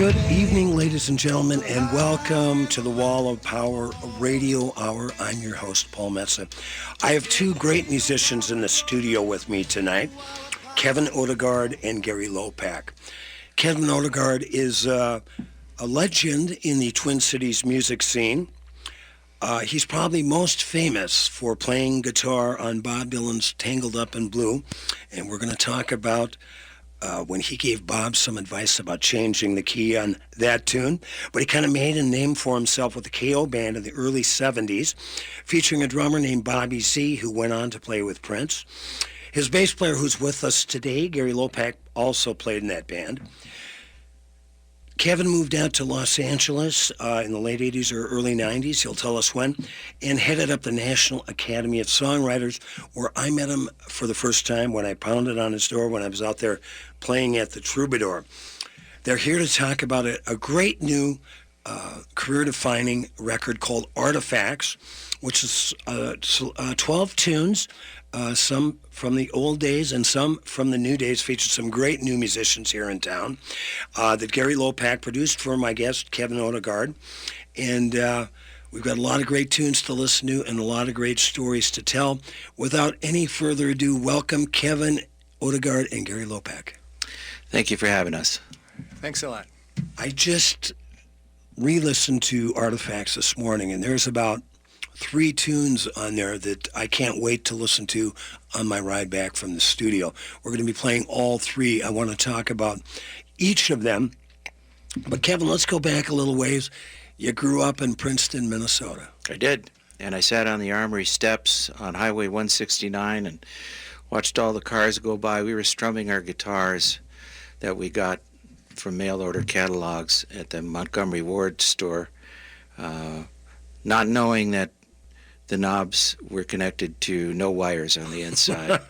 Good evening, ladies and gentlemen, and welcome to the Wall of Power Radio Hour. I'm your host, Paul Metsa. I have two great musicians in the studio with me tonight, Kevin Odegard and Gary Lopak. Kevin Odegard is a legend in the Twin Cities music scene. He's probably most famous for playing guitar on Bob Dylan's Tangled Up in Blue, and we're going to talk about when he gave Bob some advice about changing the key on that tune. But he kind of made a name for himself with the KO Band in the early 70s, featuring a drummer named Bobby Z, who went on to play with Prince. His bass player, who's with us today, Gary Lopak, also played in that band. Kevin moved out to Los Angeles in the late 80s or early 90s, he'll tell us when, and headed up the National Academy of Songwriters, where I met him for the first time when I pounded on his door when I was out there playing at the Troubadour. They're here to talk about a great new career-defining record called Artifacts, which is 12 tunes, some from the old days and some from the new days, featured some great new musicians here in town that Gary Lopak produced for my guest, Kevin Odegard. And we've got a lot of great tunes to listen to and a lot of great stories to tell. Without any further ado, welcome Kevin Odegard and Gary Lopak. Thank you for having us. Thanks a lot. I just re-listened to Artifacts this morning, and there's about 3 tunes on there that I can't wait to listen to on my ride back from the studio. We're going to be playing all 3. I want to talk about each of them. But Kevin, let's go back a little ways. You grew up in Princeton, Minnesota. I did. And I sat on the Armory steps on Highway 169 and watched all the cars go by. We were strumming our guitars that we got from mail order catalogs at the Montgomery Ward store, not knowing that the knobs were connected to no wires on the inside.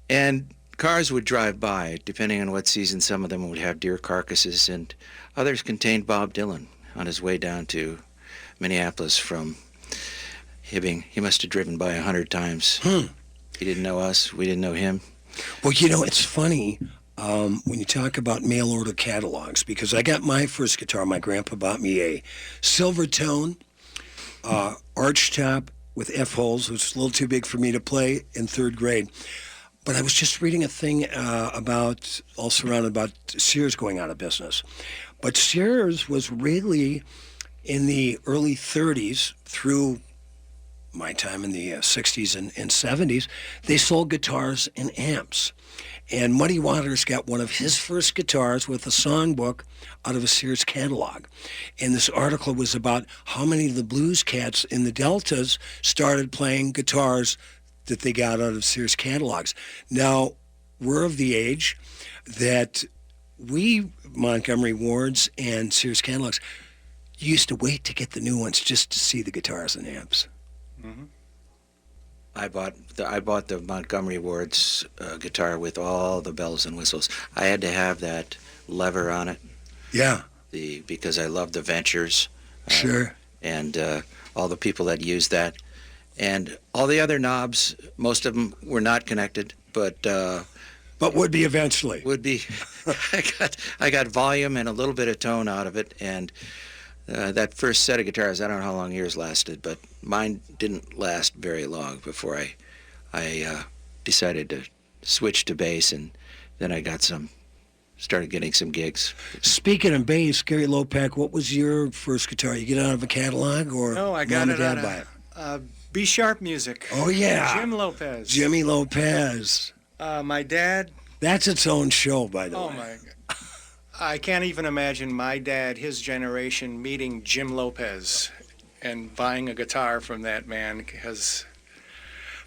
And cars would drive by, depending on what season. Some of them would have deer carcasses, and others contained Bob Dylan on his way down to Minneapolis from Hibbing. He must have driven by 100 times. He didn't know us. We didn't know him. Well, you know, it's funny when you talk about mail order catalogs, because I got my first guitar. My grandpa bought me a silver tone arch top with F-holes, which was a little too big for me to play in 3rd grade. But I was just reading a thing about Sears going out of business. But Sears was really in the early 30s through my time in the 60s and 70s, they sold guitars and amps. And Muddy Waters got one of his first guitars with a songbook out of a Sears catalog. And this article was about how many of the blues cats in the Deltas started playing guitars that they got out of Sears catalogs. Now, we're of the age that we, Montgomery Wards and Sears catalogs, used to wait to get the new ones just to see the guitars and amps. Mm-hmm. I bought the Montgomery Ward's guitar with all the bells and whistles. I had to have that lever on it. Yeah. Because I love the Ventures. Sure. And all the people that used that. And all the other knobs, most of them were not connected, but would be eventually. Would be. I got volume and a little bit of tone out of it, and that first set of guitars, I don't know how long yours lasted, but mine didn't last very long before I decided to switch to bass, and then I started getting some gigs. Speaking of bass, Gary Lopak, what was your first guitar? You get it out of a catalog, or no? I got Mom it and Dad out buy it? of B-sharp music. Oh yeah, Jimmy Lopez. My dad. That's its own show, by the way. Oh my God. I can't even imagine my dad, his generation, meeting Jim Lopez and buying a guitar from that man.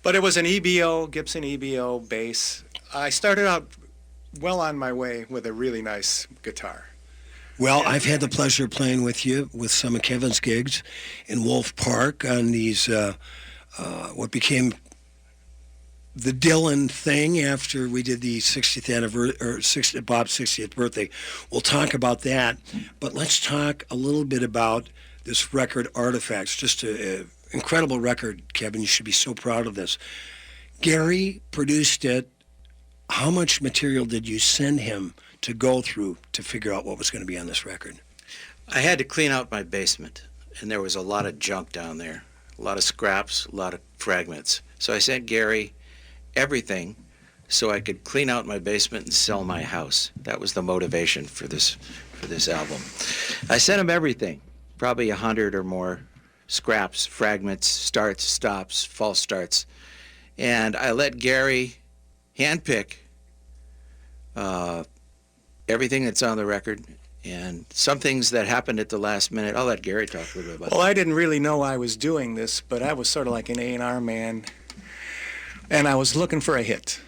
But it was an EBO, Gibson EBO bass. I started out well on my way with a really nice guitar. Well, I've had the pleasure of playing with you with some of Kevin's gigs in Wolf Park on these, what became the Dylan thing after we did the 60th anniversary, Bob's 60th birthday. We'll talk about that, but let's talk a little bit about this record, Artifacts. Just an incredible record, Kevin. You should be so proud of this. Gary produced it. How much material did you send him to go through to figure out what was going to be on this record? I had to clean out my basement, and there was a lot of junk down there, a lot of scraps, a lot of fragments. So I sent Gary everything so I could clean out my basement and sell my house. That was the motivation for this album. I sent him everything, probably 100 or more scraps, fragments, starts, stops, false starts, and I let Gary handpick everything that's on the record. And some things that happened at the last minute, I'll let Gary talk a little bit about Well, I didn't really know I was doing this, but I was sort of like an A&R man, and I was looking for a hit.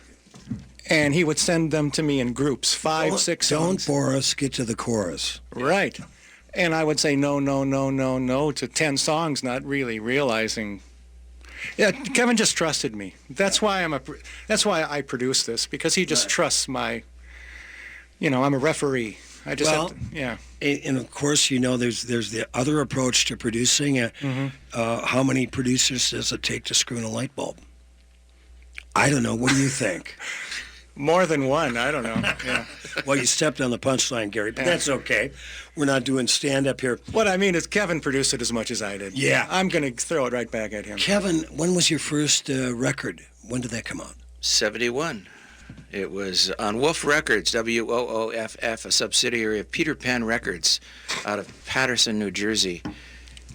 And he would send them to me in groups, 5, 6 songs. Don't bore us, get to the chorus. Right. And I would say no, no, no, no, no to 10 songs, not really realizing. Yeah, Kevin just trusted me. That's why that's why I produce this, because he just trusts my, I'm a referee. I just have to, yeah. And of course, there's the other approach to producing. How many producers does it take to screw in a light bulb? I don't know. What do you think? More than one. I don't know. Yeah. Well, you stepped on the punchline, Gary, but that's okay. We're not doing stand-up here. What I mean is Kevin produced it as much as I did. Yeah. I'm going to throw it right back at him. Kevin, when was your first record? When did that come out? 71. It was on Wolf Records, WOOFF, a subsidiary of Peter Pan Records out of Paterson, New Jersey,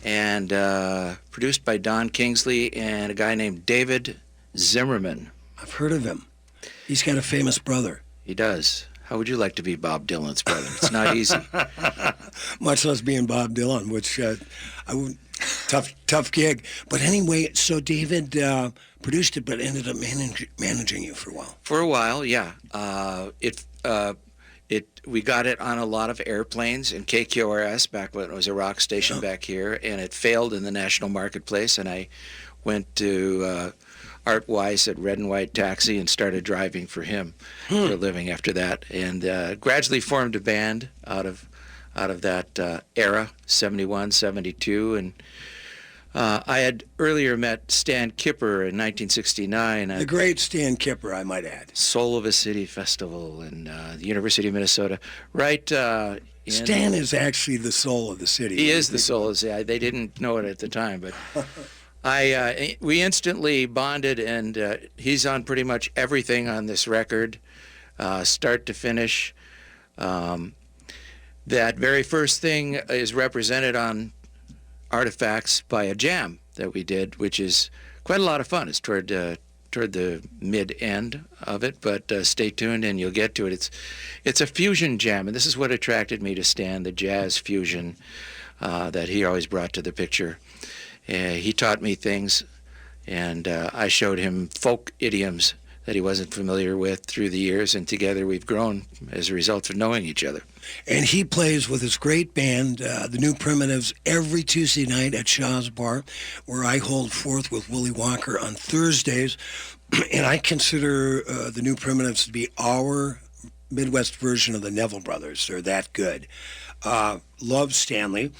and produced by Don Kingsley and a guy named David Zimmerman. I've heard of him. He's got a famous brother. He does. How would you like to be Bob Dylan's brother? It's not easy. Much less being Bob Dylan, which tough gig. But anyway, so David produced it, but ended up managing you for a while. For a while, yeah. We got it on a lot of airplanes in KQRS back when it was a rock station back here, and it failed in the national marketplace. And I went to Art Weiss at Red and White Taxi and started driving for him for a living after that, and gradually formed a band out of that era, 71, 72, and I had earlier met Stan Kipper in 1969. The great Stan Kipper, I might add. Soul of a City Festival in the University of Minnesota. Right. Stan is actually the soul of the city. He is the soul of the city. They didn't know it at the time, but we instantly bonded, and he's on pretty much everything on this record, start to finish. That very first thing is represented on Artifacts by a jam that we did, which is quite a lot of fun. It's toward the mid-end of it, but stay tuned and you'll get to it. It's a fusion jam, and this is what attracted me to Stan, the jazz fusion that he always brought to the picture. He taught me things, and I showed him folk idioms that he wasn't familiar with through the years, and together we've grown as a result of knowing each other. And he plays with his great band, the New Primitives, every Tuesday night at Shaw's Bar, where I hold forth with Willie Walker on Thursdays. And I consider the New Primitives to be our Midwest version of the Neville Brothers. They're that good. Love Stanley.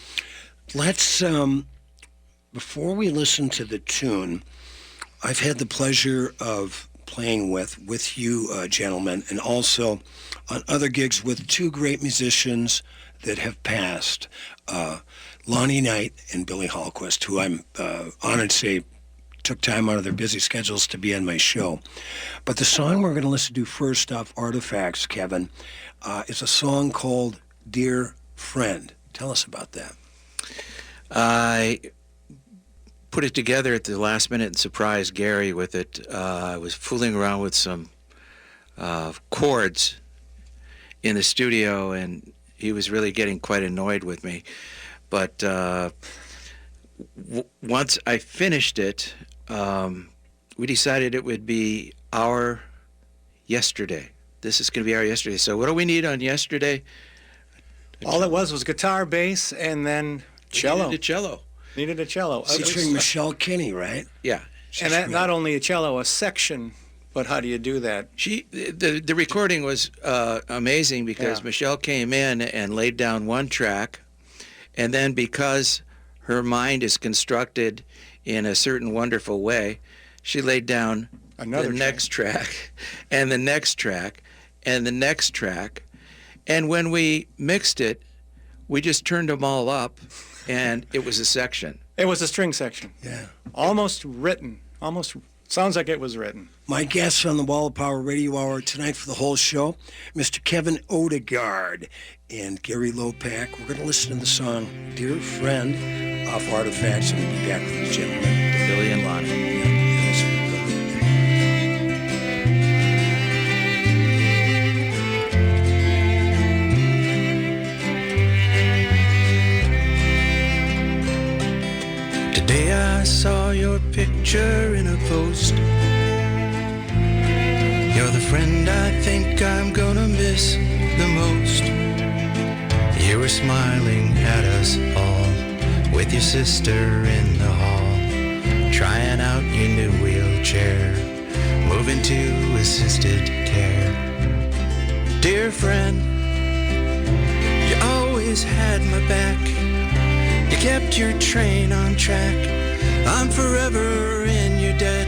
Let's, before we listen to the tune, I've had the pleasure of playing with you gentlemen, and also on other gigs with two great musicians that have passed, Lonnie Knight and Billy Hallquist, who I'm honored to say took time out of their busy schedules to be on my show. But the song we're going to listen to first off Artifacts, Kevin, is a song called Dear Friend. Tell us about that. I put it together at the last minute and surprised Gary with it. I was fooling around with some chords in the studio, and he was really getting quite annoyed with me. But once I finished it, we decided it would be our yesterday. This is going to be our yesterday. So what do we need on yesterday? All it was guitar, bass, and then cello. Needed a cello. Featuring Michelle Kinney, right? Yeah. And that, not only a cello, a section, but how do you do that? The recording was amazing because Michelle came in and laid down one track, and then because her mind is constructed in a certain wonderful way, she laid down Another next track, and the next track, and the next track, And when we mixed it, we just turned them all up, and it was a section. It was a string section. Yeah. Almost written. Almost sounds like it was written. My guests on the Wall of Power Radio Hour tonight for the whole show, Mr. Kevin Odegard and Gary Lopak. We're going to listen to the song Dear Friend off Artifacts, and we'll be back with you gentlemen. Billy and Lonnie. Today I saw your picture in a post. You're the friend I think I'm gonna miss the most. You were smiling at us all with your sister in the hall, trying out your new wheelchair, moving to assisted care. Dear friend, you always had my back. You kept your train on track. I'm forever in your debt.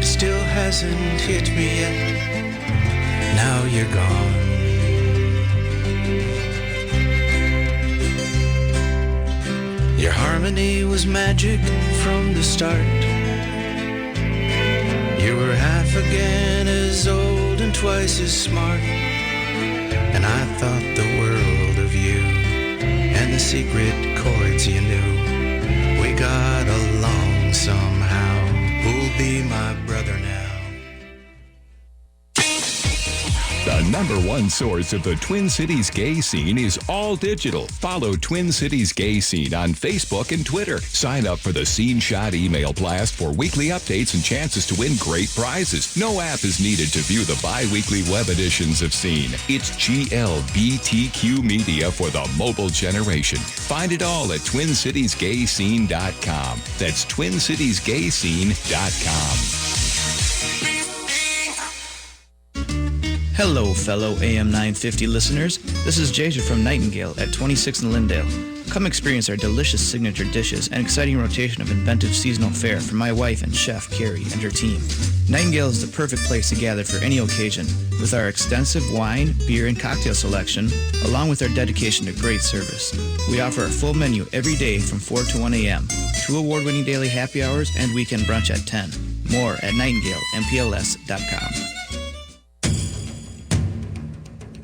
It still hasn't hit me yet. Now you're gone. Your harmony was magic from the start. You were half again as old and twice as smart. And I thought the world of you and the secret chords you knew. We got along somehow. Who'll be my brother now? The number one source of the Twin Cities gay scene is all digital. Follow Twin Cities Gay Scene on Facebook and Twitter. Sign up for the Scene Shot email blast for weekly updates and chances to win great prizes. No app is needed to view the bi-weekly web editions of Scene. It's GLBTQ media for the mobile generation. Find it all at TwinCitiesGayScene.com. That's TwinCitiesGayScene.com. Hello, fellow AM 950 listeners. This is Jaja from Nightingale at 26 in Lindale. Come experience our delicious signature dishes and exciting rotation of inventive seasonal fare from my wife and chef, Carrie, and her team. Nightingale is the perfect place to gather for any occasion, with our extensive wine, beer, and cocktail selection, along with our dedication to great service. We offer a full menu every day from 4 to 1 a.m., 2 award-winning daily happy hours, and weekend brunch at 10. More at nightingaleMPLS.com.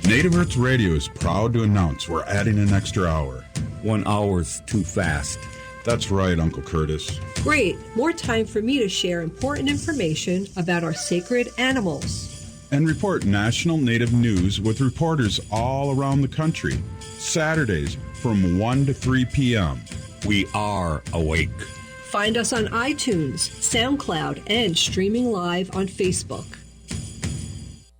Native Roots Radio is proud to announce we're adding an extra hour. 1 hour's too fast. That's right, Uncle Curtis. Great. More time for me to share important information about our sacred animals. And report national Native news with reporters all around the country. Saturdays from 1 to 3 p.m. We are awake. Find us on iTunes, SoundCloud, and streaming live on Facebook.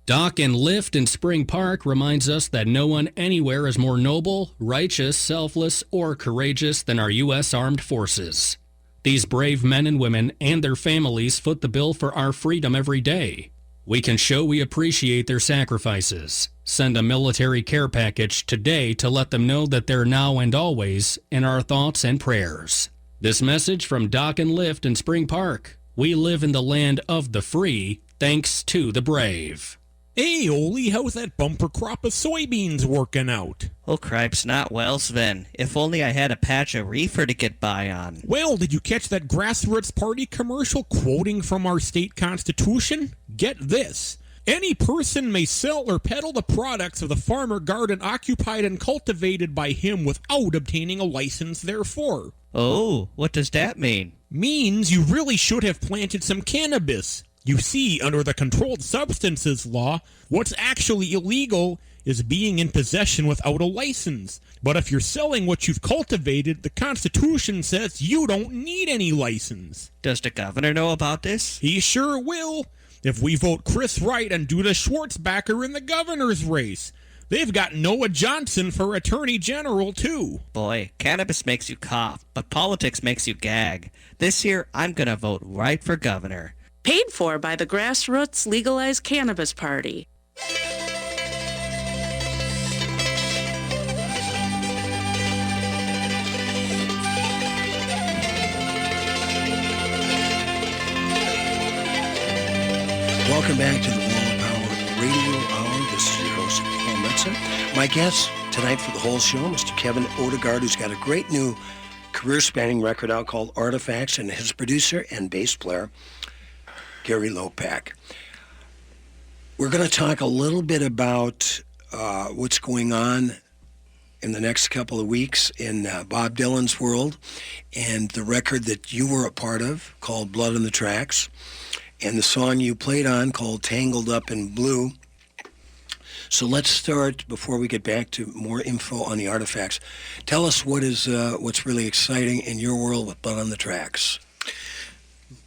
Dock and Lift in Spring Park reminds us that no one anywhere is more noble, righteous, selfless, or courageous than our U.S. Armed Forces. These brave men and women and their families foot the bill for our freedom every day. We can show we appreciate their sacrifices. Send a military care package today to let them know that they're now and always in our thoughts and prayers. This message from Dock and Lift in Spring Park. We live in the land of the free, thanks to the brave. Hey, Ole, how's that bumper crop of soybeans working out? Oh, cripes, not well, Sven. If only I had a patch of reefer to get by on. Well, did you catch that Grassroots Party commercial quoting from our state constitution? Get this. Any person may sell or peddle the products of the farmer garden occupied and cultivated by him without obtaining a license therefor. Oh, what does that mean? Means you really should have planted some cannabis. You see, under the Controlled Substances Law, what's actually illegal is being in possession without a license. But if you're selling what you've cultivated, the Constitution says you don't need any license. Does the governor know about this? He sure will. If we vote Chris Wright and Duda Schwartzbacher in the governor's race. They've got Noah Johnson for Attorney General, too. Boy, cannabis makes you cough, but politics makes you gag. This year, I'm gonna vote right for governor. Paid for by the Grassroots Legalized Cannabis Party. Welcome back to the Wall of Power Radio Hour. This is your host, Paul Metz. Johnson. My guest tonight for the whole show, Mr. Kevin Odegard, who's got a great new career-spanning record out called Artifacts, and his producer and bass player, Gary Lopak. We're going to talk a little bit about what's going on in the next couple of weeks in Bob Dylan's world and the record that you were a part of called Blood on the Tracks and the song you played on called Tangled Up in Blue. So let's start, before we get back to more info on the Artifacts, tell us what's really exciting in your world with Blood on the Tracks.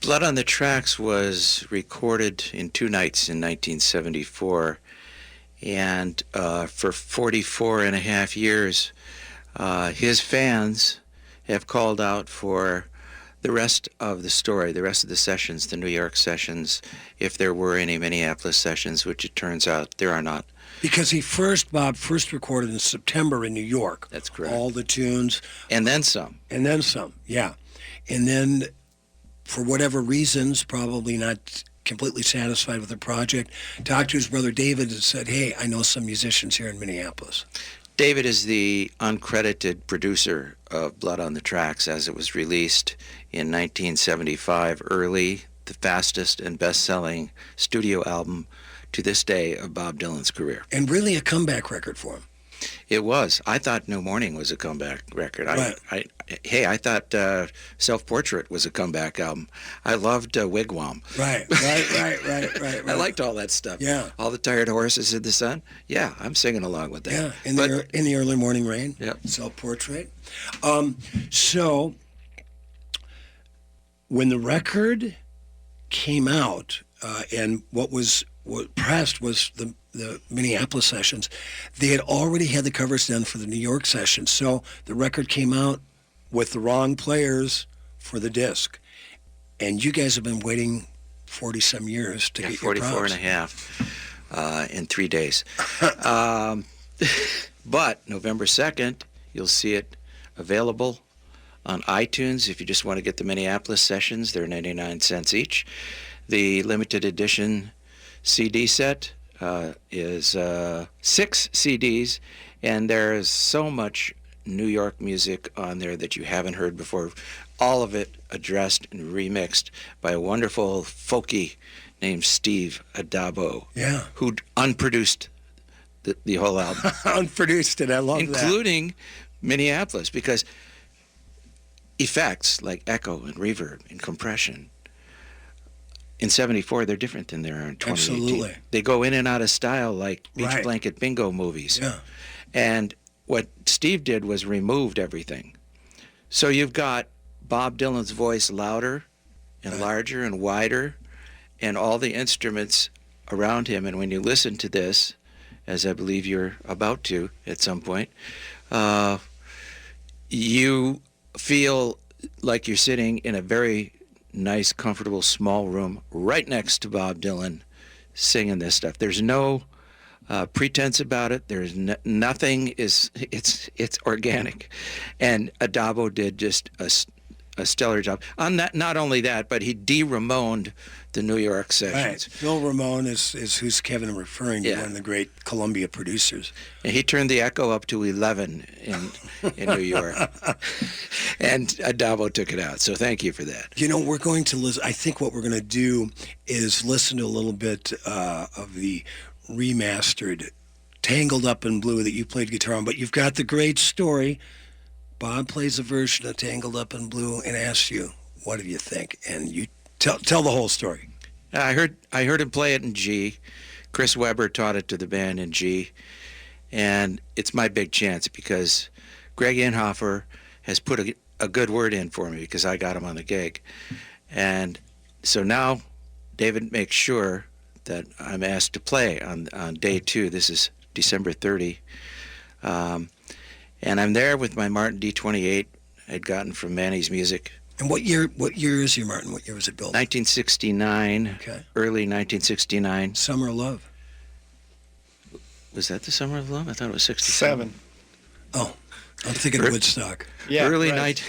Blood on the Tracks was recorded in 2 nights in 1974, and for 44 and a half years, his fans have called out for the rest of the story, the rest of the sessions, the New York sessions, if there were any Minneapolis sessions, which it turns out there are not. Because Bob first recorded in September in New York. That's correct. All the tunes. And then some. And then some, yeah. And then, for whatever reasons, probably not completely satisfied with the project, talked to his brother David and said, hey, I know some musicians here in Minneapolis. David is the uncredited producer of Blood on the Tracks as it was released in 1975, early, the fastest and best-selling studio album to this day of Bob Dylan's career. And really a comeback record for him. It was. I thought New Morning was a comeback record. Right. I thought Self-Portrait was a comeback album. I loved Wigwam. Right. I liked all that stuff. Yeah. All the Tired Horses in the Sun. Yeah, I'm singing along with that. Yeah, in the early morning rain. Yep. Self-Portrait. So, when the record came out, and what pressed was the Minneapolis sessions, they had already had the covers done for the New York sessions. So the record came out with the wrong players for the disc. And you guys have been waiting 40-some years to get your 44 and a half in 3 days. But November 2nd, you'll see it available on iTunes if you just want to get the Minneapolis sessions. They're 99 cents each. The limited edition CD set is 6 CDs, and there is so much New York music on there that you haven't heard before. All of it addressed and remixed by a wonderful folkie named Steve Adabo, yeah, who unproduced the whole album. Unproduced it, I love including Minneapolis, because effects like echo and reverb and compression in 74, they're different than they are in 2018. Absolutely. They go in and out of style like Beach Right. Blanket Bingo movies. Yeah. And what Steve did was removed everything. So you've got Bob Dylan's voice louder and larger and wider, and all the instruments around him. And when you listen to this, as I believe you're about to at some point, you feel like you're sitting in a very nice, comfortable, small room right next to Bob Dylan singing this stuff. There's no pretense about it. There's nothing. It's organic. And Adabo did just a stellar job. On that, not only that, but he de-Ramoned the New York sessions. Right. Phil Ramone is who's Kevin referring to, Yeah. one of the great Columbia producers. And he turned the echo up to 11 in New York. And Adabo took it out. So thank you for that. You know, we're going to listen. I think what we're going to do is listen to a little bit of the remastered Tangled Up in Blue that you played guitar on. But you've got the great story. Bob plays a version of Tangled Up in Blue and asks you, what do you think? And you tell the whole story. I heard him play it in G. Chris Webber taught it to the band in G. And it's my big chance because Greg Inhofer has put a good word in for me because I got him on the gig. And so now David makes sure that I'm asked to play on day 2. This is December 30. And I'm there with my Martin D28 I'd gotten from Manny's Music. And what year is your Martin? What year was it built? 1969. Okay. Early 1969. Summer of Love. Was that the Summer of Love? I thought it was 67. Oh, I'm thinking of Woodstock. Yeah, early right.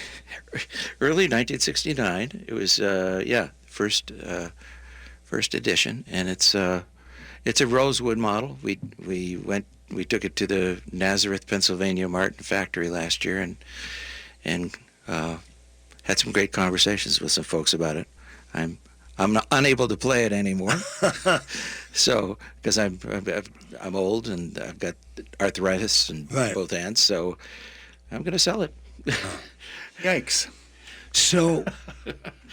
Early 1969. It was first edition, and it's a Rosewood model. We went we took it to the Nazareth, Pennsylvania Martin factory last year, and had some great conversations with some folks about it. I'm not unable to play it anymore, so because I'm old and I've got arthritis in both hands, so I'm going to sell it. Yikes! So,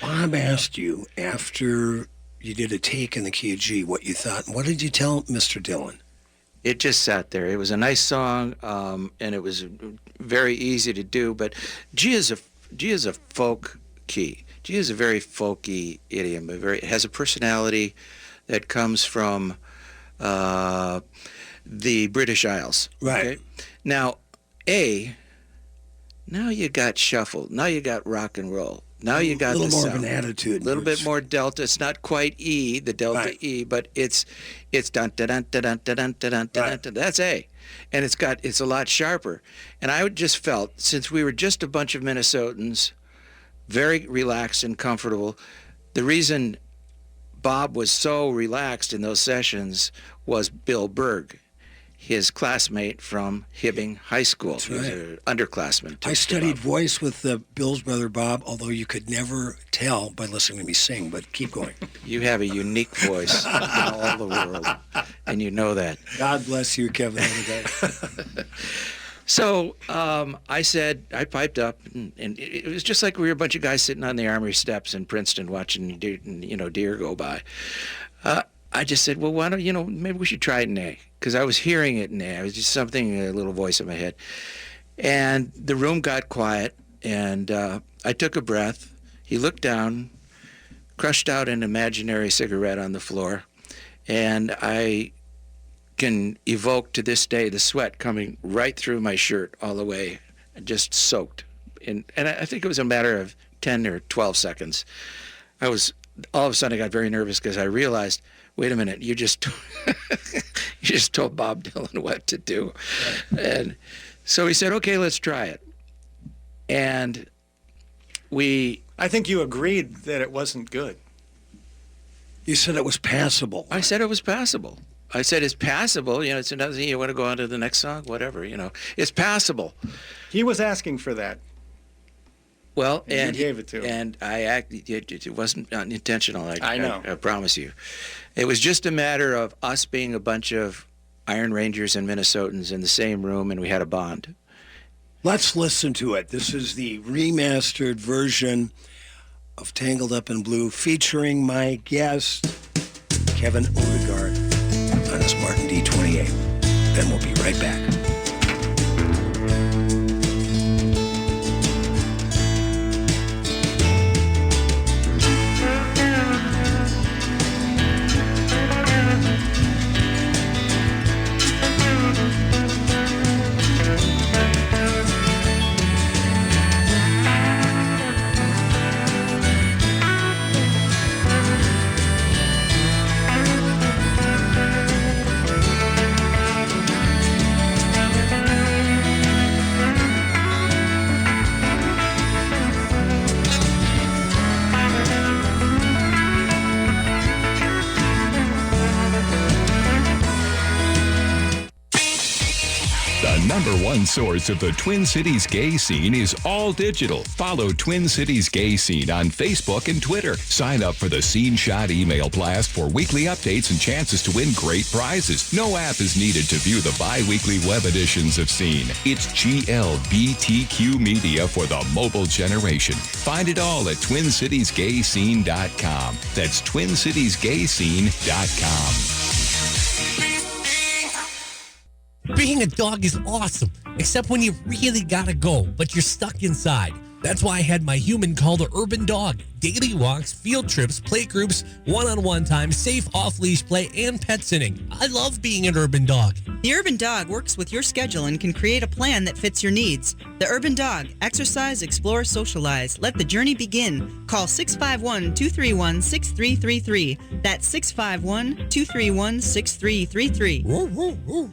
Bob asked you after you did a take in the key of G what you thought. What did you tell Mr. Dillon? It just sat there. It was a nice song, and it was very easy to do. But G is a folk key. G is a very folky idiom. It has a personality that comes from the British Isles. Right. Okay? Now, now you got shuffle. Now you got rock and roll. Now you got a little more sound. of an attitude. A little bit more delta. It's not quite E, the delta E, but it's dun dun dun dun dun dun dun dun dun. That's A, and it's a lot sharper. And I just felt, since we were just a bunch of Minnesotans, very relaxed and comfortable, the reason Bob was so relaxed in those sessions was Bill Berg, his classmate from Hibbing High School. That's He was right. an underclassman. I studied voice with Bill's brother Bob, although you could never tell by listening to me sing, but keep going. You have a unique voice in all the world, and you know that. God bless you, Kevin Odegard. So I piped up, and it was just like we were a bunch of guys sitting on the Armory steps in Princeton watching deer go by. I just said, well, why don't, maybe we should try it in A, because I was hearing it in A. It was just something, a little voice in my head. And the room got quiet, and I took a breath. He looked down, crushed out an imaginary cigarette on the floor, and I can evoke to this day the sweat coming right through my shirt all the way, just soaked. And I think it was a matter of 10 or 12 seconds. All of a sudden I got very nervous because I realized, wait a minute, you just told Bob Dylan what to do. Right. And so he said, okay, let's try it. And I think you agreed that it wasn't good. You said it was passable. I said it was passable. I said it's passable. It's another thing. You want to go on to the next song? Whatever, It's passable. He was asking for that. Well, and you gave it to And him. it wasn't unintentional. I know. I promise you. It was just a matter of us being a bunch of Iron Rangers and Minnesotans in the same room, and we had a bond. Let's listen to it. This is the remastered version of Tangled Up in Blue, featuring my guest, Kevin Odegard, on his Martin D28. Then we'll be right back. Number one source of the Twin Cities gay scene is all digital. Follow Twin Cities Gay Scene on Facebook and Twitter. Sign up for the Scene Shot email blast for weekly updates and chances to win great prizes. No app is needed to view the bi-weekly web editions of Scene. It's GLBTQ media for the mobile generation. Find it all at TwinCitiesGayScene.com. That's TwinCitiesGayScene.com. Being a dog is awesome, except when you really gotta go, but you're stuck inside. That's why I had my human called the Urban Dog. Daily walks, field trips, play groups, one-on-one time, safe off-leash play, and pet sitting. I love being an Urban Dog. The Urban Dog works with your schedule and can create a plan that fits your needs. The Urban Dog. Exercise, explore, socialize. Let the journey begin. Call 651-231-6333. That's 651-231-6333.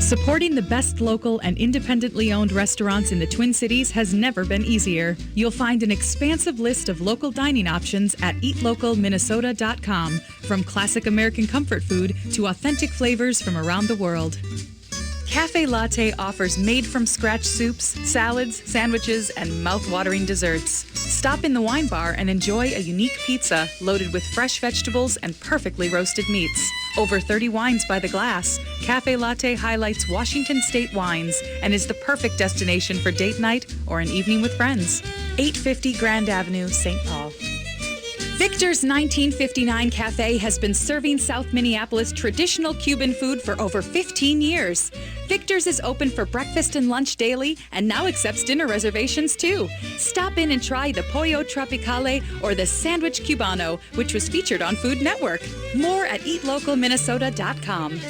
Supporting the best local and independently owned restaurants in the Twin Cities has never been easier. You'll find an expansive list of local dining options at eatlocalminnesota.com, from classic American comfort food to authentic flavors from around the world. Cafe Latte offers made-from-scratch soups, salads, sandwiches, and mouth-watering desserts. Stop in the wine bar and enjoy a unique pizza loaded with fresh vegetables and perfectly roasted meats. Over 30 wines by the glass, Cafe Latte highlights Washington State wines and is the perfect destination for date night or an evening with friends. 850 Grand Avenue, St. Paul. Victor's 1959 Cafe has been serving South Minneapolis traditional Cuban food for over 15 years. Victor's is open for breakfast and lunch daily and now accepts dinner reservations too. Stop in and try the Pollo Tropicale or the Sandwich Cubano, which was featured on Food Network. More at eatlocalminnesota.com.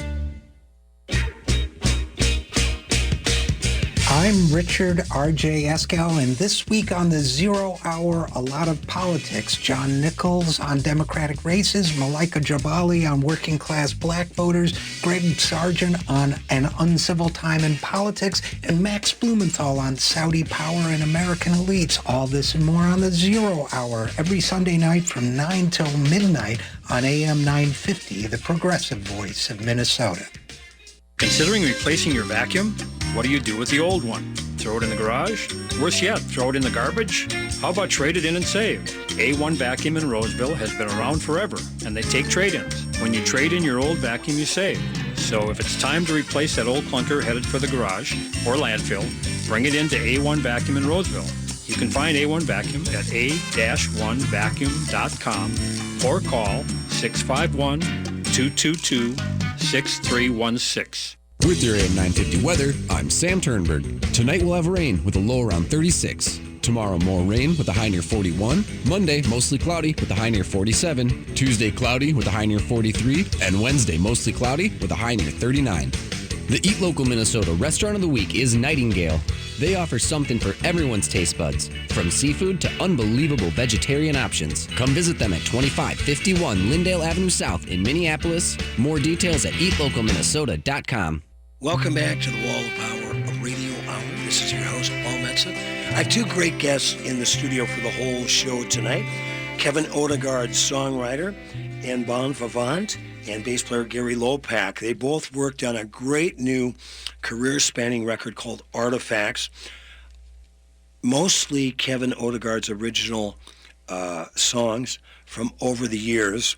I'm Richard R.J. Escal, and this week on the Zero Hour, a lot of politics. John Nichols on Democratic races, Malika Jabali on working class black voters, Greg Sargent on an uncivil time in politics, and Max Blumenthal on Saudi power and American elites. All this and more on the Zero Hour every Sunday night from 9 till midnight on AM 950, the progressive voice of Minnesota. Considering replacing your vacuum? What do you do with the old one? Throw it in the garage? Worse yet, throw it in the garbage? How about trade it in and save? A1 Vacuum in Roseville has been around forever, and they take trade-ins. When you trade in your old vacuum, you save. So if it's time to replace that old clunker headed for the garage or landfill, bring it into A1 Vacuum in Roseville. You can find A1 Vacuum at a-1vacuum.com or call 651-222-6316. With your AM 950 weather, I'm Sam Turnberg. Tonight we'll have rain with a low around 36. Tomorrow, more rain with a high near 41. Monday, mostly cloudy with a high near 47. Tuesday, cloudy with a high near 43. And Wednesday, mostly cloudy with a high near 39. The Eat Local Minnesota Restaurant of the Week is Nightingale. They offer something for everyone's taste buds, from seafood to unbelievable vegetarian options. Come visit them at 2551 Lindale Avenue South in Minneapolis. More details at eatlocalminnesota.com. Welcome back to the Wall of Power, a radio hour. This is your host, Paul Metza. I have two great guests in the studio for the whole show tonight. Kevin Odegard, songwriter, and bon vivant, and bass player Gary Lopak. They both worked on a great new career-spanning record called Artifacts. Mostly Kevin Odegard's original songs from over the years.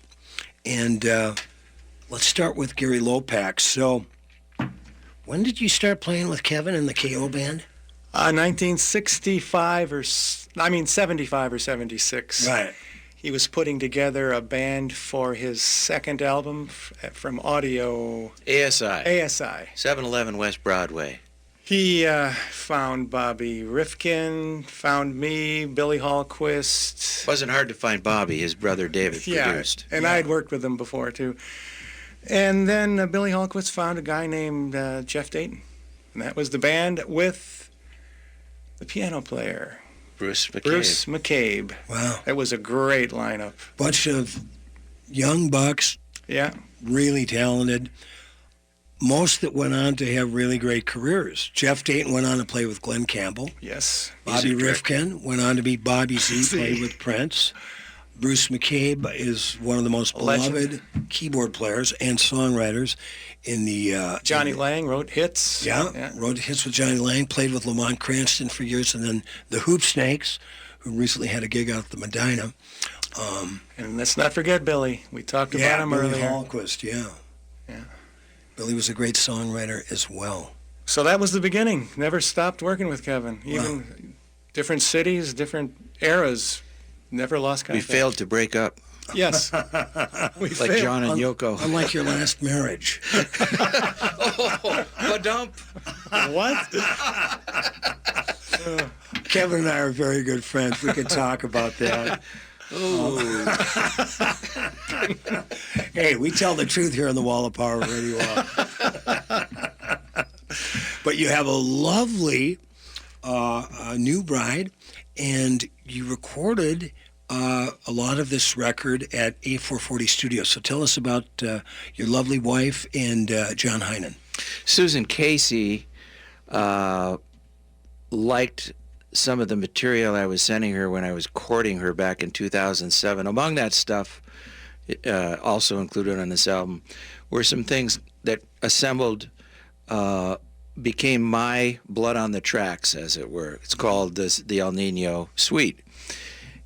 And let's start with Gary Lopak. So, when did you start playing with Kevin in the KO band? 1975 or 75 or 76. Right. He was putting together a band for his second album from Audio. ASI. 711 West Broadway. He found Bobby Rifkin, found me, Billy Hallquist. Wasn't hard to find Bobby. His brother David produced. And I had worked with him before, too. And then Billy Hallquist found a guy named Jeff Dayton. And that was the band with the piano player. Bruce McCabe. Wow. It was a great lineup. Bunch of young bucks. Yeah. Really talented. Most that went on to have really great careers. Jeff Dayton went on to play with Glenn Campbell. Yes. Bobby Rifkin went on to be Bobby Z, played with Prince. Bruce McCabe is one of the most beloved keyboard players and songwriters in the... Johnny Lang wrote hits. Yeah, wrote hits with Johnny Lang, played with Lamont Cranston for years, and then the Hoop Snakes, who recently had a gig out at the Medina. And let's not forget Billy. We talked about him Billy earlier. Hallquist, yeah. Billy was a great songwriter as well. So that was the beginning. Never stopped working with Kevin. Even different cities, different eras. Never lost contact. We failed to break up. Yes. Like John and Yoko. Unlike your last marriage. Ba-dump. What? Kevin and I are very good friends. We could talk about that. Hey, we tell the truth here on the Wall of Power Radio. But you have a lovely new bride, and you recorded a lot of this record at A440 Studios. So tell us about your lovely wife and John Heinen. Susan Casey liked some of the material I was sending her when I was courting her back in 2007. Among that stuff, also included on this album, were some things that assembled, became my blood on the tracks, as it were. It's called the El Nino Suite.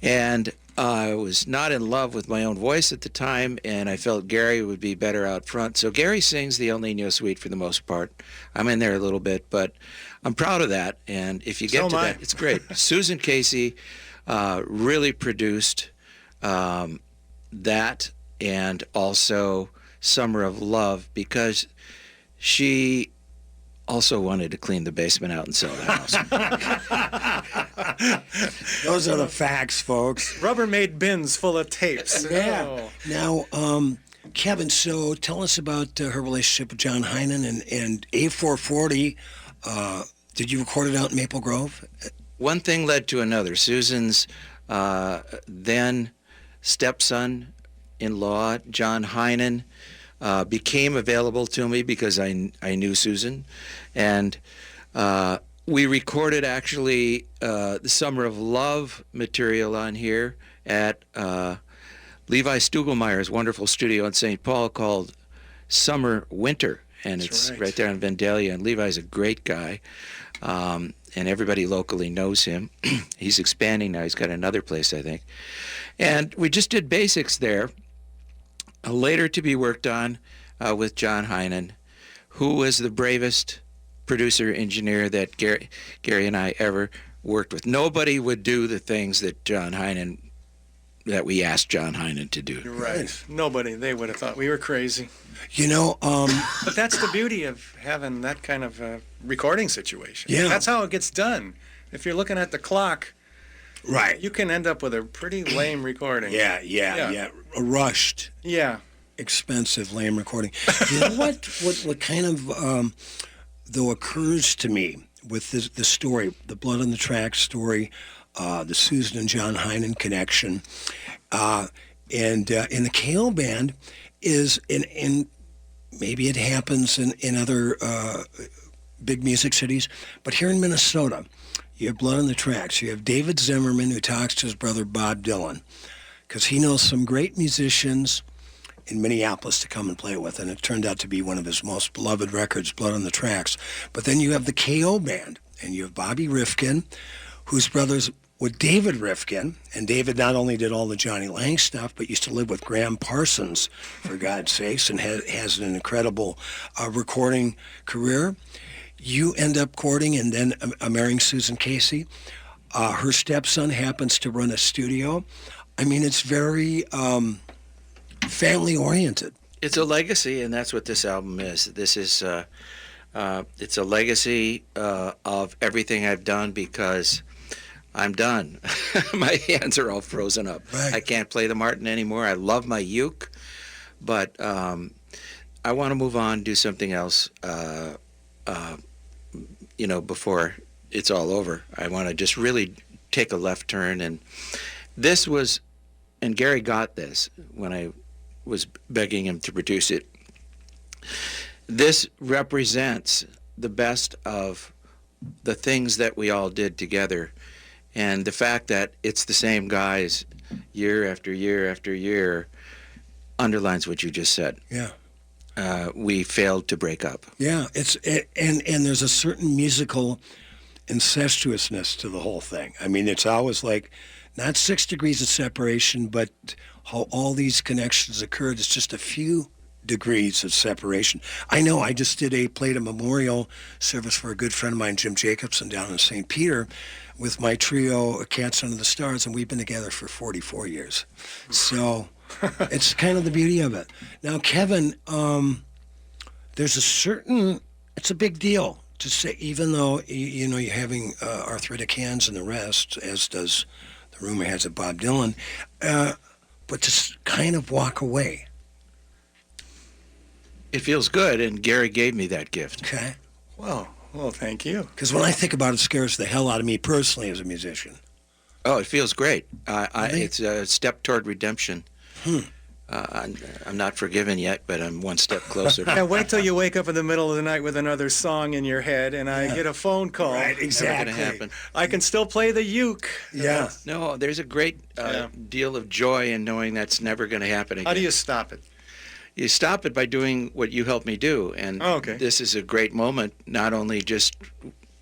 And I was not in love with my own voice at the time, and I felt Gary would be better out front. So Gary sings the El Nino Suite for the most part. I'm in there a little bit, but I'm proud of that. And if you get to that, it's great. Susan Casey really produced that, and also Summer of Love, because she also wanted to clean the basement out and sell the house. Those are the facts, folks. Rubbermaid bins full of tapes. Yeah. Oh. Now, Kevin, so tell us about her relationship with John Heinen and A440. Did you record it out in Maple Grove? One thing led to another. Susan's then stepson-in-law, John Heinen, became available to me because I knew Susan. And we recorded actually the Summer of Love material on here at Levi Stugelmeyer's wonderful studio in St. Paul called Summer Winter. And it's right there in Vandalia. And Levi's a great guy. And everybody locally knows him. He's expanding now. He's got another place, I think. And we just did basics there. Later to be worked on with John Heinen, who was the bravest producer engineer that Gary and I ever worked with. Nobody would do the things that that we asked John Heinen to do. You're right. Nobody. They would have thought we were crazy. You know, but that's the beauty of having that kind of recording situation. Yeah. That's how it gets done. If you're looking at the clock, right, you can end up with a pretty lame recording. Yeah. Rushed. Yeah. Expensive, lame recording. You know what kind of, though, occurs to me with the story, the Blood on the Tracks story, the Susan and John Heinen connection, and in the KO band is in maybe it happens in other big music cities, but here in Minnesota, you have Blood on the Tracks. You have David Zimmerman, who talks to his brother Bob Dylan, because he knows some great musicians in Minneapolis to come and play with, and it turned out to be one of his most beloved records, Blood on the Tracks. But then you have the KO band, and you have Bobby Rifkin, whose brothers with David Rifkin, and David not only did all the Johnny Lang stuff, but used to live with Graham Parsons, for God's sakes, and has an incredible recording career. You end up courting and then marrying Susan Casey. Her stepson happens to run a studio. I mean, it's very family-oriented. It's a legacy, and that's what this album is. This is it's a legacy of everything I've done, because I'm done. My hands are all frozen up. Right. I can't play the Martin anymore. I love my uke, but I want to move on, do something else, before it's all over. I want to just really take a left turn. And this was, and Gary got this when I was begging him to produce it. This represents the best of the things that we all did together. And the fact that it's the same guys year after year after year underlines what you just said. Yeah. We failed to break up. Yeah, and there's a certain musical incestuousness to the whole thing. I mean, it's always like not 6 degrees of separation, but how all these connections occurred. It's just a few degrees of separation. I know I just played a memorial service for a good friend of mine, Jim Jacobson, down in St. Peter, with my trio, Cats Under the Stars, and we've been together for 44 years. So it's kind of the beauty of it. Now, Kevin, there's it's a big deal to say, even though, you're having arthritic hands and the rest, as does the rumor has it Bob Dylan, but to kind of walk away. It feels good, and Gary gave me that gift. Okay. Well, thank you. Because when I think about it, it scares the hell out of me personally as a musician. Oh, it feels great. Really? It's a step toward redemption. I'm not forgiven yet, but I'm one step closer. Now wait till you wake up in the middle of the night with another song in your head, and I get a phone call. Right, exactly. Never gonna happen. I can still play the uke. Yeah. No, there's a great deal of joy in knowing that's never going to happen again. How do you stop it? You stop it by doing what you helped me do, and this is a great moment, not only just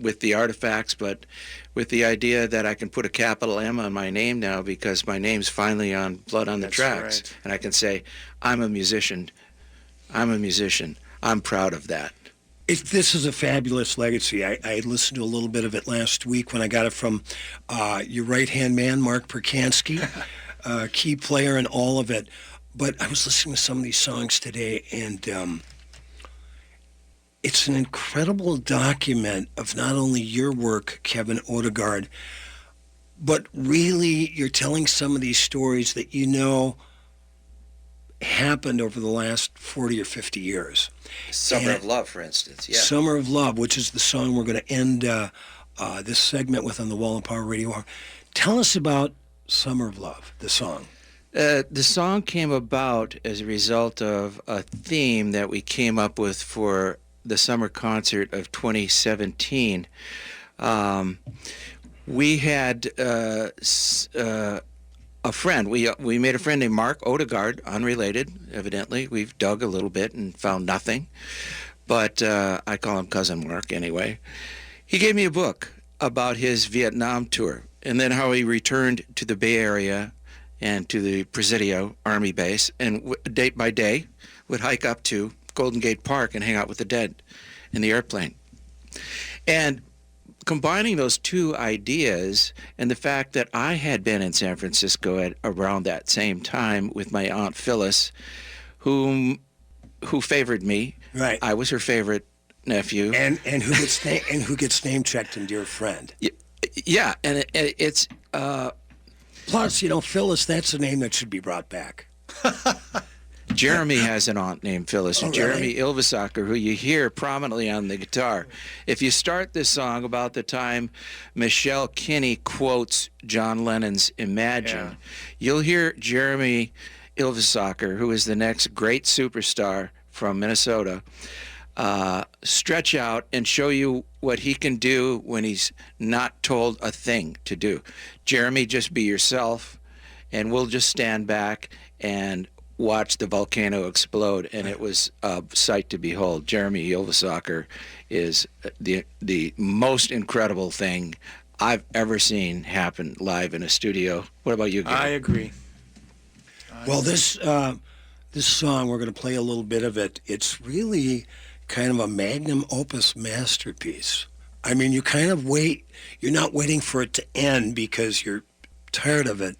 with the artifacts, but with the idea that I can put a capital M on my name now because my name's finally on Blood on the Tracks. Right. And I can say, I'm a musician. I'm proud of that. This is a fabulous legacy. I listened to a little bit of it last week when I got it from your right-hand man, Mark Perkansky, key player in all of it. But I was listening to some of these songs today, and it's an incredible document of not only your work, Kevin Odegard, but really you're telling some of these stories that you know happened over the last 40 or 50 years. Summer of Love, for instance. Yeah. Summer of Love, which is the song we're going to end this segment with on the Wall of Power Radio Hour. Tell us about Summer of Love, the song. The song came about as a result of a theme that we came up with for the summer concert of 2017. We had a friend. We made a friend named Mark Odegard, unrelated, evidently. We've dug a little bit and found nothing. But I call him Cousin Mark anyway. He gave me a book about his Vietnam tour and then how he returned to the Bay Area and to the Presidio Army Base and day by day would hike up to Golden Gate Park and hang out with the dead in the airplane. And combining those two ideas and the fact that I had been in San Francisco at around that same time with my Aunt Phyllis, who favored me. Right. I was her favorite nephew. And who gets name checked and dear friend. Yeah, and it's plus, Phyllis, that's a name that should be brought back. Jeremy has an aunt named Phyllis, Oh, Jeremy really? Ilvesacker, who you hear prominently on the guitar. If you start this song about the time Michelle Kinney quotes John Lennon's Imagine, you'll hear Jeremy Ilvesacker, who is the next great superstar from Minnesota, stretch out and show you what he can do when he's not told a thing to do. Jeremy, just be yourself, and we'll just stand back and watch the volcano explode, and it was a sight to behold. Jeremy Ilvesacker is the most incredible thing I've ever seen happen live in a studio. What about you, Gary? I agree. Well, this song, we're going to play a little bit of it. It's really kind of a magnum opus masterpiece. I mean, you kind of wait. You're not waiting for it to end because you're tired of it,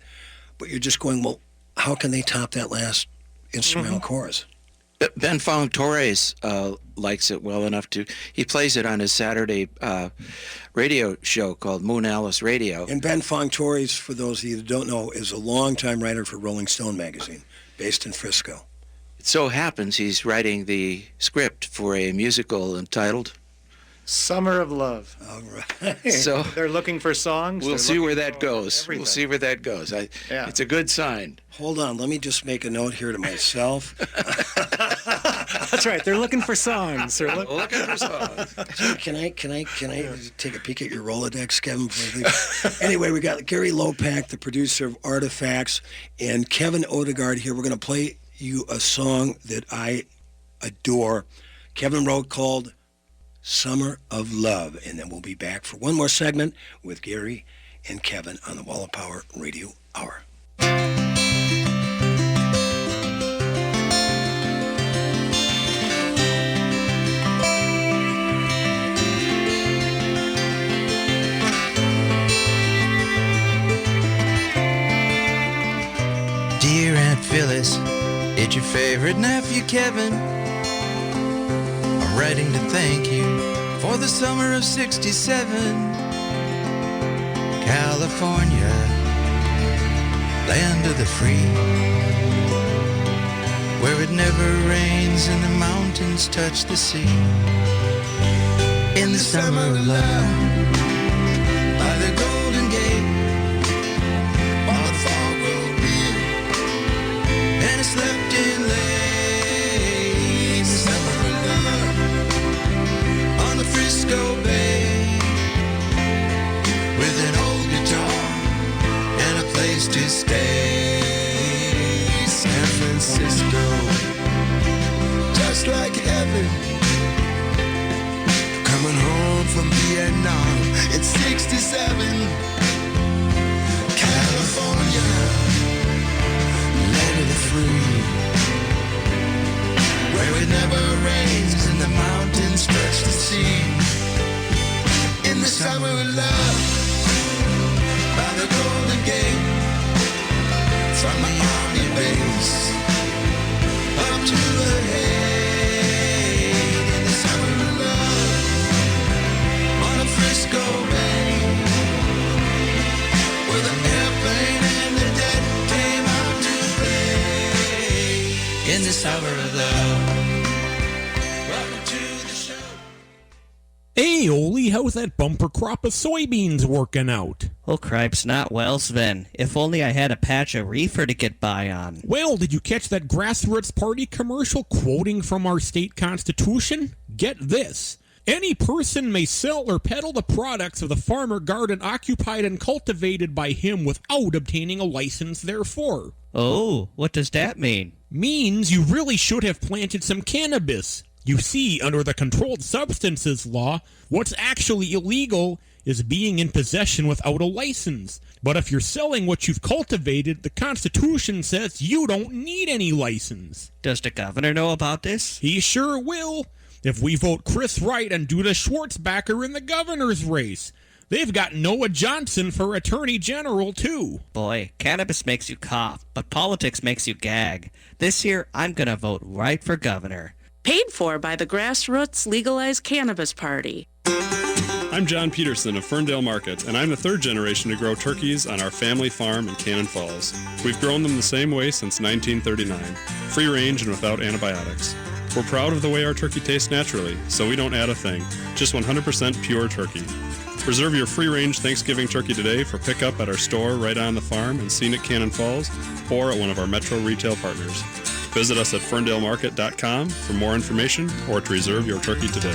but you're just going, well, how can they top that last instrumental chorus? Ben Fong Torres likes it well enough to. He plays it on his Saturday radio show called Moon Alice Radio. And Ben Fong Torres, for those of you that don't know, is a longtime writer for Rolling Stone magazine, based in Frisco. It so happens he's writing the script for a musical entitled Summer of Love. All right. So they're looking for songs. We'll They're see looking where that for goes. everything. We'll see where that goes. It's a good sign. Hold on, let me just make a note here to myself. That's right. They're looking for songs. They're looking for songs. Can I take a peek at your Rolodex, Kevin? Before we leave? Anyway, we got Gary Lopak, the producer of Artifacts, and Kevin Odegard here. We're going to play you a song that I adore. Kevin wrote called Summer of Love, and then we'll be back for one more segment with Gary and Kevin on the Wall of Power Radio Hour. Dear Aunt Phyllis, it's your favorite nephew Kevin. I'm writing to thank you for the summer of '67. California, land of the free, where it never rains and the mountains touch the sea. In the summer of love, by the Golden Gate, while the fog rolled in and it slept coming home from Vietnam in 67. California, land of the free, where it never rains and the mountains touch the sea. In the summer of love, by the Golden Gate, from the army base up to the head. In the summer of love, on a Frisco Bay, where the airplane and the dead came out to play. In the summer of love. Welcome to the show. Hey, Oli, how's that bumper crop of soybeans working out? Oh, cripes, not well, Sven. If only I had a patch of reefer to get by on. Well, did you catch that Grassroots Party commercial quoting from our state constitution? Get this. Any person may sell or peddle the products of the farmer garden occupied and cultivated by him without obtaining a license therefor. Oh, what does that mean? Means you really should have planted some cannabis. You see, under the Controlled Substances Law, what's actually illegal is being in possession without a license. But if you're selling what you've cultivated, the Constitution says you don't need any license. Does the governor know about this? He sure will. If we vote Chris Wright and Duda Schwartzbacher in the governor's race. They've got Noah Johnson for Attorney General, too. Boy, cannabis makes you cough, but politics makes you gag. This year, I'm gonna vote right for governor. Paid for by the Grassroots Legalized Cannabis Party. I'm John Peterson of Ferndale Market, and I'm the third generation to grow turkeys on our family farm in Cannon Falls. We've grown them the same way since 1939, free range and without antibiotics. We're proud of the way our turkey tastes naturally, so we don't add a thing, just 100% pure turkey. Reserve your free-range Thanksgiving turkey today for pickup at our store right on the farm in scenic Cannon Falls or at one of our Metro retail partners. Visit us at ferndalemarket.com for more information or to reserve your turkey today.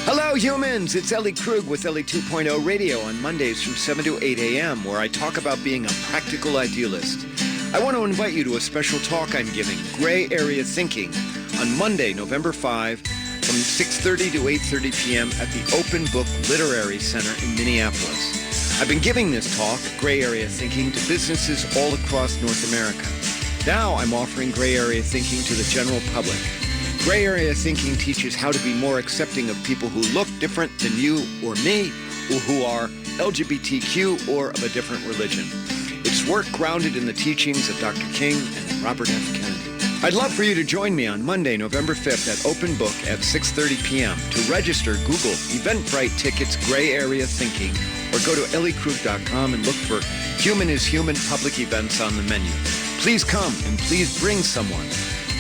Hello, humans. It's Ellie Krug with Ellie 2.0 Radio on Mondays from 7 to 8 a.m., where I talk about being a practical idealist. I want to invite you to a special talk I'm giving, Gray Area Thinking, on Monday, November 5, from 6:30 to 8:30 p.m. at the Open Book Literary Center in Minneapolis. I've been giving this talk, Gray Area Thinking, to businesses all across North America. Now I'm offering Gray Area Thinking to the general public. Gray Area Thinking teaches how to be more accepting of people who look different than you or me, or who are LGBTQ or of a different religion. It's work grounded in the teachings of Dr. King and Robert F. Kennedy. I'd love for you to join me on Monday, November 5th at Open Book at 6:30 p.m. To register, Google Eventbrite Tickets Gray Area Thinking or go to elliekrug.com and look for Human is Human public events on the menu. Please come and please bring someone.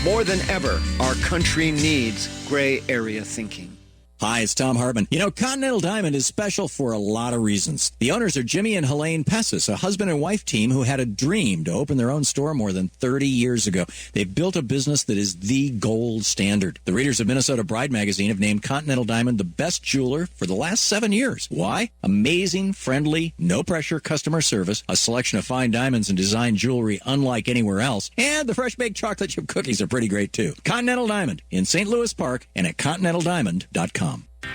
More than ever, our country needs Gray Area Thinking. Hi, it's Tom Hartman. You know, Continental Diamond is special for a lot of reasons. The owners are Jimmy and Helene Pessis, a husband and wife team who had a dream to open their own store more than 30 years ago. They've built a business that is the gold standard. The readers of Minnesota Bride magazine have named Continental Diamond the best jeweler for the last 7 years. Why? Amazing, friendly, no-pressure customer service, a selection of fine diamonds and design jewelry unlike anywhere else, and the fresh-baked chocolate chip cookies are pretty great, too. Continental Diamond in St. Louis Park and at continentaldiamond.com.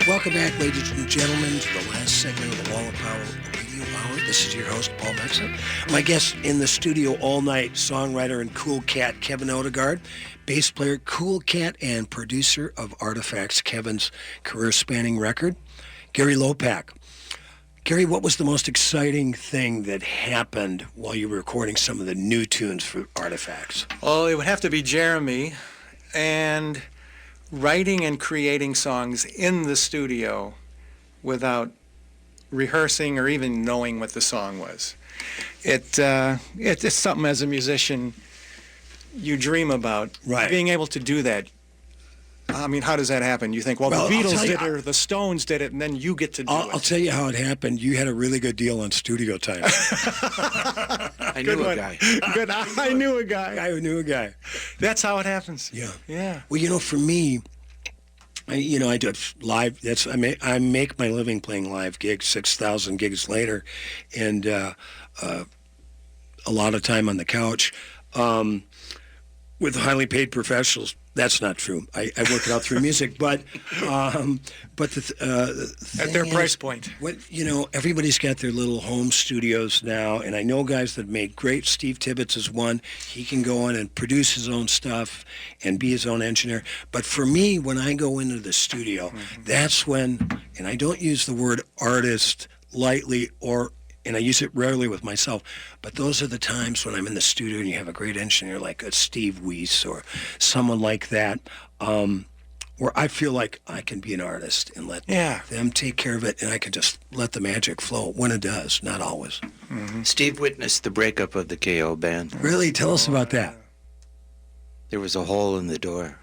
Welcome back, ladies and gentlemen, to the last segment of the Wall of Power Radio Hour. This is your host, Paul Metsa. My guest in the studio all night, songwriter and Cool Cat Kevin Odegard, bass player Cool Cat, and producer of Artifacts, Kevin's career-spanning record, Gary Lopak. Gary, what was the most exciting thing that happened while you were recording some of the new tunes for Artifacts? Well, it would have to be Jeremy, and writing and creating songs in the studio without rehearsing or even knowing what the song was. It's something as a musician you dream about. Right. Being able to do that. I mean, how does that happen? You think, well the Beatles did it or the Stones did it, and then you get to do it. I'll tell you how it happened. You had a really good deal on studio time. I knew a guy. Good. I knew a guy. I knew a guy. That's how it happens. Yeah. Yeah. Well, you know, for me, I do it live. I make my living playing live gigs, 6,000 gigs later, and a lot of time on the couch. with highly paid professionals. That's not true. I work it out through music, but At their price point. What everybody's got their little home studios now, and I know guys that make great. Steve Tibbetts is one. He can go in and produce his own stuff and be his own engineer. But for me, when I go into the studio, that's when, and I don't use the word artist lightly and I use it rarely with myself, but those are the times when I'm in the studio and you have a great engineer like a Steve Weiss or someone like that, where I feel like I can be an artist and let them take care of it, and I can just let the magic flow when it does, not always. Steve witnessed the breakup of the KO band. Really? Tell us about that. There was a hole in the door.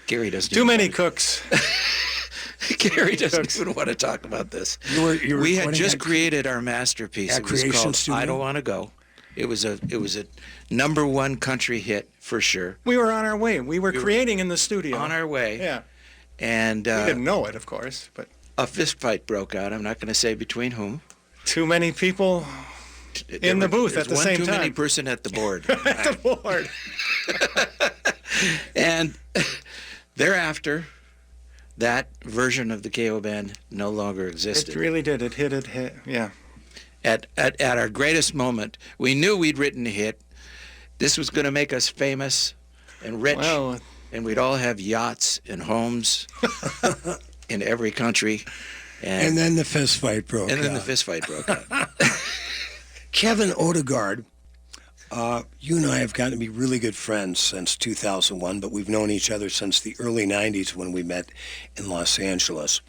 Gary doesn't. Too many cooks. Gary doesn't even want to talk about this. We had just created our masterpiece. It was called "I Don't Want to Go." It was a #1 country hit for sure. We were on our way. We were creating in the studio. On our way. Yeah. And we didn't know it, of course, but a fist fight broke out. I'm not going to say between whom. Too many people in the booth at the same time. One too many person at the board. At the board. And thereafter, that version of the KO band no longer existed. It really did. It hit. Yeah. At our greatest moment, we knew we'd written a hit. This was going to make us famous and rich, and we'd all have yachts and homes in every country. And then the fist fight broke out. And then the fist fight broke out. Kevin Odegard, you and I have gotten to be really good friends since 2001, but we've known each other since the early 90s when we met in Los Angeles.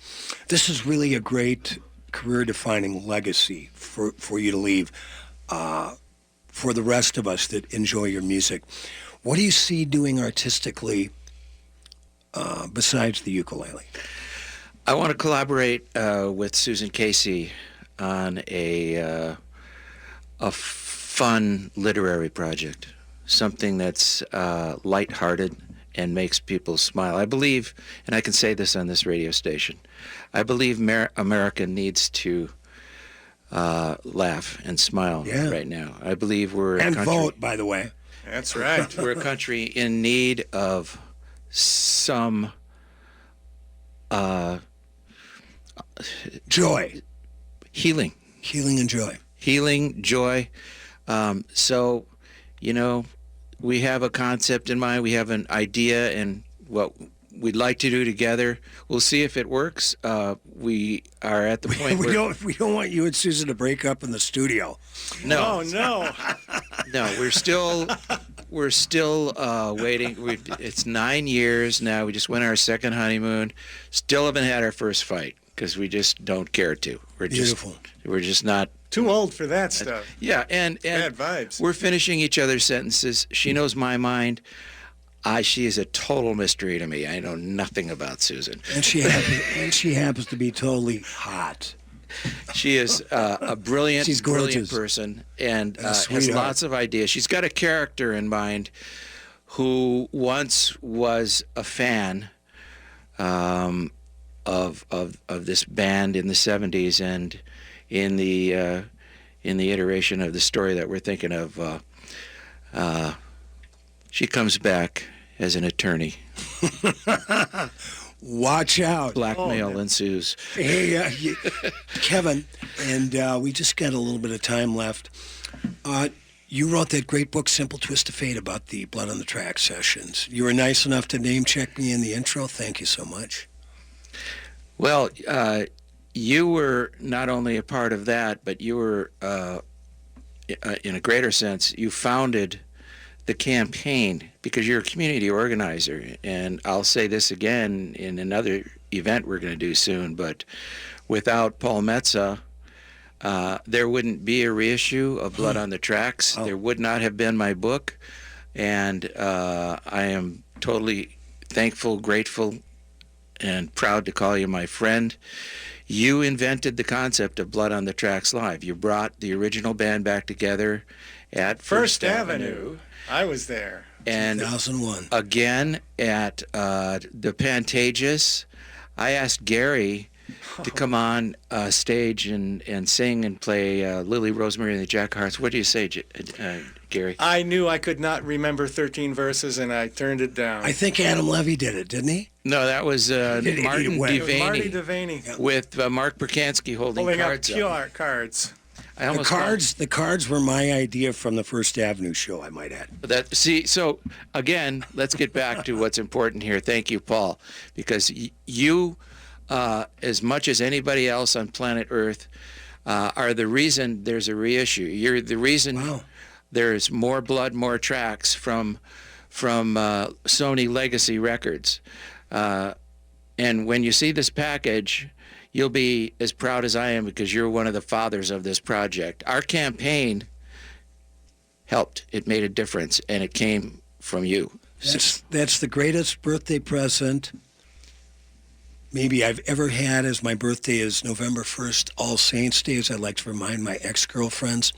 This is really a great career-defining legacy for you to leave for the rest of us that enjoy your music. What do you see doing artistically besides the ukulele? I want to collaborate with Susan Casey on a fun literary project, something that's lighthearted and makes people smile. I believe, and I can say this on this radio station, I believe America needs to laugh and smile right now. I believe we're and a country, vote, by the way. That's right. We're a country in need of some joy, healing and joy. Healing, joy. So, we have a concept in mind. We have an idea and what we'd like to do together. We'll see if it works. We are at the point where we don't want you and Susan to break up in the studio. No. Oh, no. No, we're still waiting. It's 9 years now. We just went our second honeymoon. Still haven't had our first fight because we just don't care to. We're just not too old for that stuff. Yeah, and bad vibes. We're finishing each other's sentences. She knows my mind. She is a total mystery to me. I know nothing about Susan. And she happens to be totally hot. She is a brilliant person and has lots of ideas. She's got a character in mind who once was a fan of this band in the 70s, and in the iteration of the story that we're thinking of, she comes back as an attorney. Watch out. Blackmail ensues. Hey, Kevin, and we just got a little bit of time left. You wrote that great book, Simple Twist of Fate, about the Blood on the Track sessions. You were nice enough to name check me in the intro. Thank you so much. Well, you were not only a part of that, but you were, in a greater sense, you founded the campaign because you're a community organizer. And I'll say this again in another event we're going to do soon, but without Paul Metza, there wouldn't be a reissue of Blood on the Tracks. There would not have been my book. And I am totally thankful, grateful, and proud to call you my friend. You invented the concept of Blood on the Tracks Live. You brought the original band back together at First Avenue. I was there. And 2001. Again at the Pantages. I asked Gary to come on stage and sing and play Lily, Rosemary, and the Jack Hearts. What do you say, Gary? Gary. I knew I could not remember 13 verses, and I turned it down. I think Adam Levy did it, didn't he? No, that was Martin It was Marty Devaney Devaney with Mark Perkansky holding pulling up cards up. QR cards. I almost The cards were my idea from the First Avenue show, I might add. So again, let's get back to what's important here. Thank you, Paul, because you, as much as anybody else on planet Earth, are the reason there's a reissue. You're the reason there's more blood, more tracks from Sony Legacy Records. And when you see this package, you'll be as proud as I am because you're one of the fathers of this project. Our campaign helped. It made a difference, and it came from you. That's the greatest birthday present maybe I've ever had, as my birthday is November 1st, All Saints Day, as I like to remind my ex-girlfriends.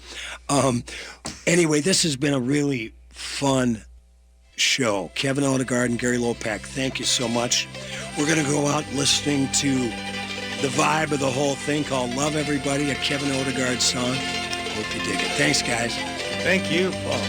Anyway, this has been a really fun show. Kevin Odegard and Gary Lopak, thank you so much. We're going to go out listening to the vibe of the whole thing called Love Everybody, a Kevin Odegard song. Hope you dig it. Thanks, guys. Thank you, Paul.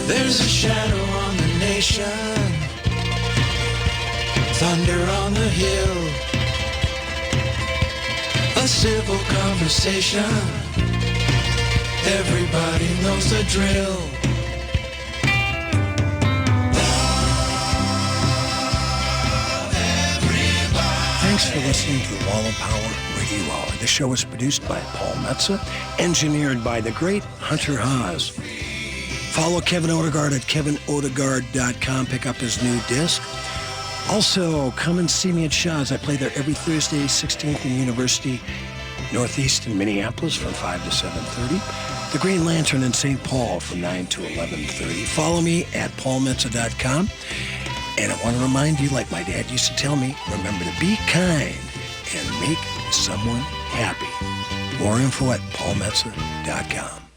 There's a shadow on the nation, thunder on the hill, a civil conversation, everybody knows the drill. Thanks for listening to the Wall of Power Radio Hour. The show is produced by Paul Metza, engineered by the great Hunter Haas. Follow Kevin Odegard at KevinOdegard.com. Pick up his new disc. Also, come and see me at Shaw's. I play there every Thursday, 16th and University, Northeast in Minneapolis from 5 to 7:30. The Green Lantern in St. Paul from 9 to 11:30. Follow me at paulmetza.com. And I want to remind you, like my dad used to tell me, remember to be kind and make someone happy. More info at paulmetza.com.